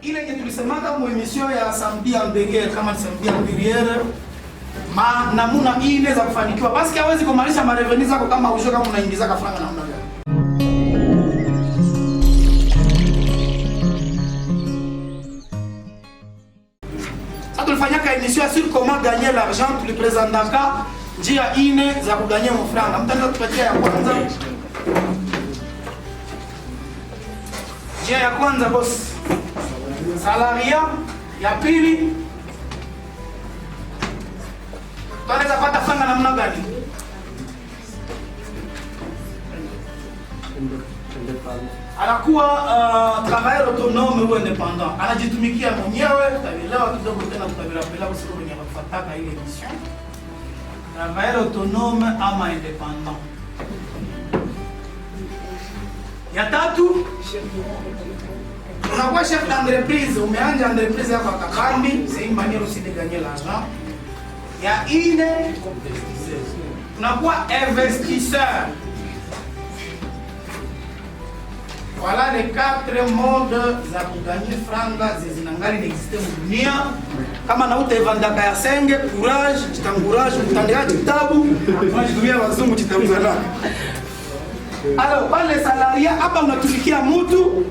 ile yenye tulisemaka mu emission ya samedi en Beguer kama samedi en Biriere namuna ine za kufanikiwa. Basi hawezi kumalisha mareveni zako kama ujue kama unaingiza kafranga namna gani. Sasa tulifanyaka emission sur comment gagner l'argent, tulipresentaka njia ine za kuganyia mfranga. Mtaanza kupatia ya kwanza. Njia ya kwanza boss. Salaria, ya pili tunaweza pata franga namna gani? Anakuwa travailleur autonome ou indépendant. Anajitumikia mwenyewe, tutaelewa kidogo tena tutavilapela usiku kwenye kufataka ile mission. Travailleur autonome ama indépendant. Ya tatu, unakuwa chef d'entreprise, umeanja entreprise yako akakambi, c'est une manière aussi de gagner l'argent. Ya ine, unakuwa investisseur. Voilà les 4 modes za kuganyia franga zinangali n'existe dunia. Kama na utaivandaka ya senge, courage, chitangourage, utandika kitabu, unajitumia wazungu kitabu za nani. Alors, pale salaria hapa unatumikia mtu.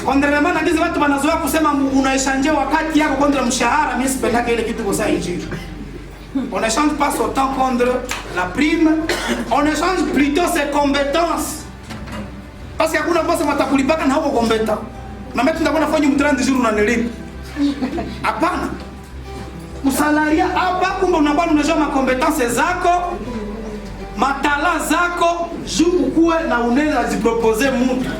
Contrairement na hizo watu wanazoea kusema unaishanjia wakati yako contre mshahara, mimi sipendake ile kitu kwa injili. On n'échange pas son temps contre la prime, on échange plutôt ses compétences. Parce que hakuna boss matakulipaka na huko kompeta. Na mimi tutakuwa nafanya mtrandi jours unanilipa. Hapana. Usalaria hapa kumbe unakuwa unajua ma compétences zako, matala zako, juu ukue na unaweza zipropose mtu.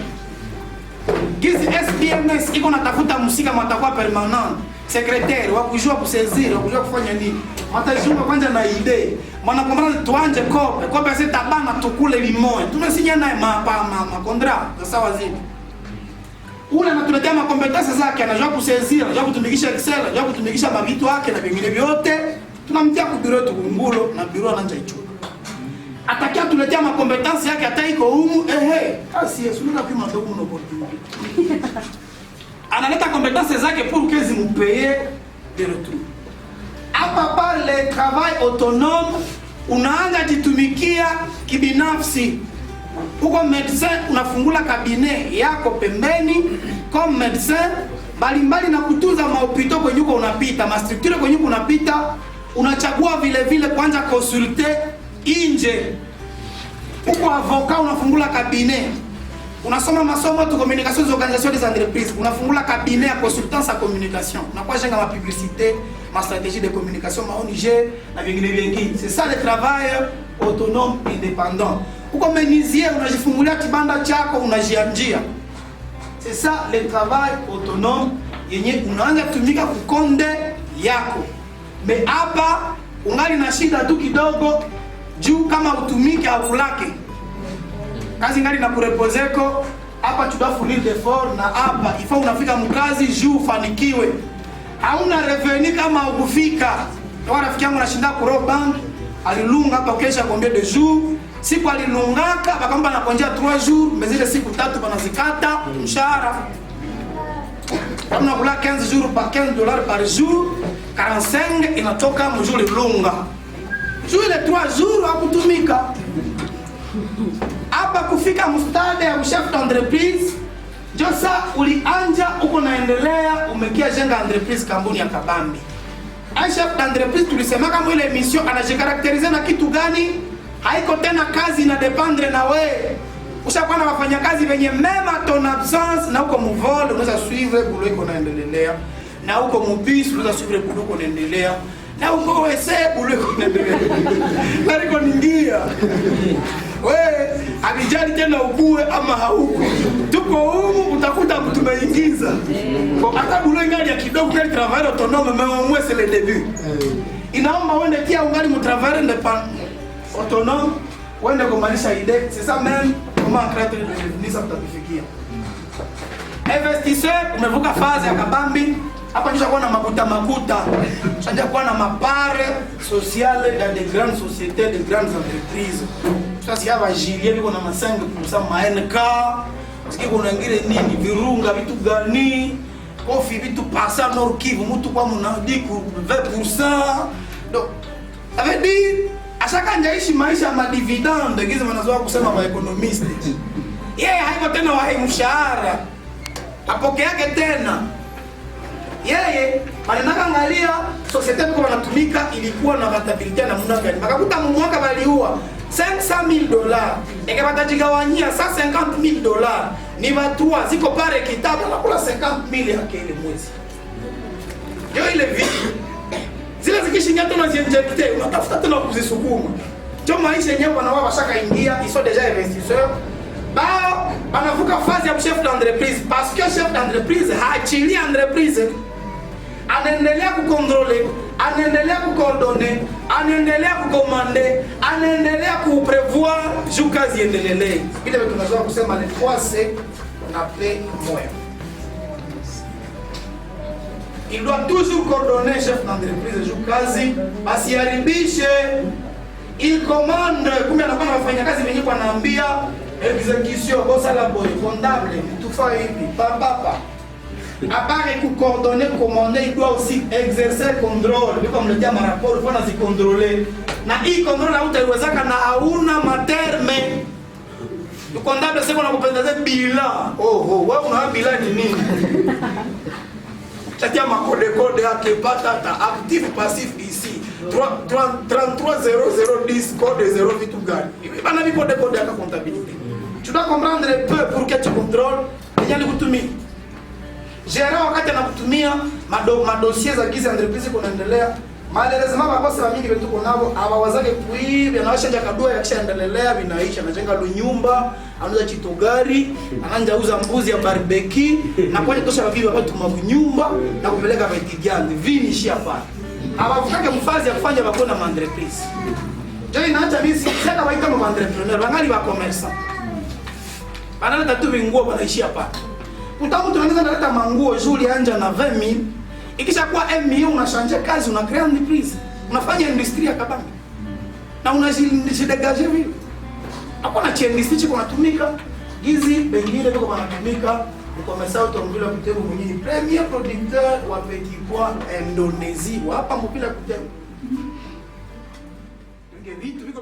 Gizi SPMS iko natafuta musika matakuwa permanent. Secrétaire wa kujua kusaisir, wa kujua kufanya nini. Matajunga kwanza na idea. Maana kwa maana tuanje kope, kope sasa tabana tukule limon. Tunasinya naye ma contrat, sawa zini. Ule anatuletea ma compétences zake, anajua kusaisir, anajua kutumikisha Excel, anajua kutumikisha mavitu yake na vingine vyote. Tunamtia ku bureau tukungulo na bureau ananja icho. Atakia tuletea ma compétences yake hata iko humu asi yesu ndio pima ndio kuna opportunity. Analeta compétences zake pour que zimpeye de retour. Hapa pale travail autonome unaanza jitumikia kibinafsi. Uko médecin unafungula cabinet yako pembeni comme médecin mbalimbali na kutunza mahopito kwenye uko unapita, ma structure kwenye uko unapita, unachagua vile vile kwanza consulter inje. Uko avocat unafungula cabinet. Unasoma masomo de communication des organisations des entreprises, unafungula cabinet ya consultance à communication. Unakuwa jenga ma publicité, ma stratégie de communication, ma ONG na vingine vingi. C'est ça le travail autonome indépendant. Uko menuisier unajifungulia kibanda chako unajianjia. C'est ça le travail autonome yenye unaanza kutumika kukonde yako. Mais hapa ungali na shida tu kidogo juu kama utumike au kulake. Kazi ngali na kurepozeko, hapa tu dois fournir d'effort na hapa ifo unafika mkazi juu ufanikiwe. Hauna revenu kama ukufika. Kwa rafiki yangu nashinda ku rob bank, alilunga hapa kesha combien de jours. Siku alilungaka bakampa na konjea 3 jours, mezile siku 3 banazikata mshahara. Kama kula 15 jours par $15 par jour, 45 inatoka mjour lunga. Juu ile 3 jours hakutumika. Hapa kufika mstade ya chef d'entreprise, josa ulianja uko naendelea umekia jenga entreprise kampuni ya kabambi. Un chef d'entreprise tulisema kama ile mission anajikarakterize na kitu gani? Haiko tena kazi na dependre na we. Ushakuwa na wafanyakazi wenye mema ton absence na uko muvole unaweza suivre bulo iko naendelea. Na uko mubis unaweza suivre bulo iko naendelea. Na uko wese bulo iko naendelea. Nariko ningia. We, alijali tena ukue ama hauko. Tuko humu utakuta mtu tumeingiza. Hata bulo ingali ya kidogo kile travail autonome mais au moins c'est le début. Inaomba uende kia ungali mu travail indépendant autonome, uende kumalisha idée. C'est ça même comment créer des revenus ça tutafikia. Investisseur umevuka phase ya kabambi. Hapa kisha kuwa na makuta. Kisha kuwa na mapare sociale dans des grandes sociétés, des grandes entreprises. Sasa yava jilie biko na masango kusa ma NK, siki kuna ngire nini virunga vitu gani, kofi vitu passa Nord Kivu mtu kwa mnadi 20%. Donc ça veut dire ashaka njaishi maisha ya madividende gizo wanazoa kusema wa economist. Yeye haiko tena wa mshahara. Apokeake tena. Yeye anataka angalia societe kwa wanatumika ilikuwa na rentability na namna gani. Bakakuta mwaka baliua $500,000. Ekabatajigawania $150,000. Ni watu ziko pare kitabu na kula 50,000 yake ile mwezi. Ndio ile vitu. Zile zikishinya tena ziinjecte unatafuta tena kuzisukuma. Ndio maisha yenyewe wanawa washaka ingia, ils sont déjà investisseurs. Bao banavuka phase ya chef d'entreprise parce que chef d'entreprise haachilia entreprise. Anaendelea kukontrole, anaendelea kucoordonner, anaendelea kukomande, anaendelea kuprevoir juu kazi iendelee. Ile tunaweza kusema les 3C na P moya. Il doit toujours coordonner chef d'entreprise juu kazi asiharibishe. Il commande kumbe anakuwa anafanya kazi venyewe anaambia exécution boss à la boy comptable tout faire hivi papa. À part coordonner, commander, il doit aussi exercer le contrôle. Comme le dit mon rapport, il faut nous contrôler. Na hii contrôle là utaiwezaka na hauna materme. Le comptable c'est qu'on a kupendeza bilan. Oh, wewe una bilan ni nini? Chatia ma code yake patata actif passif ici. 330010 code 0 vitu gani. Bana bi code yake comptabilité. Tu dois comprendre un peu pour que tu contrôles. Déjà ni kutumia. Gérant wakati anakutumia madossier za giza entreprise kunaendelea. Malelezema makosa wa mingi vitu kunavo hawawazake kuibi anawashanja kadua yakishaendelea vinaisha anajenga lunyumba, anauza chitogari, ananja mbuzi ya barbecue na kwa tosha bibi watu mabunyumba na kupeleka vitigande vinishi hapa. Hawavutake mfazi ya kufanya bakona ma entreprise. Ndio inaacha mimi sasa waita ma entrepreneur, wangali wa commerçant. Banaleta tu vinguo banaishi hapa. Utamu tunaweza naleta manguo juli anja na 20,000. Ikisha kuwa 1 million unashanja kazi una create entreprise. Unafanya industry ya kabambi. Na unajidegaje vipi? Hakuna cha industry chiko natumika. Gizi bengine biko banatumika. Mkomesa utomvila kutemu mwenyewe premier producteur wa petit pois Indonésie. Hapa mpila kutemu. Ndio vitu viko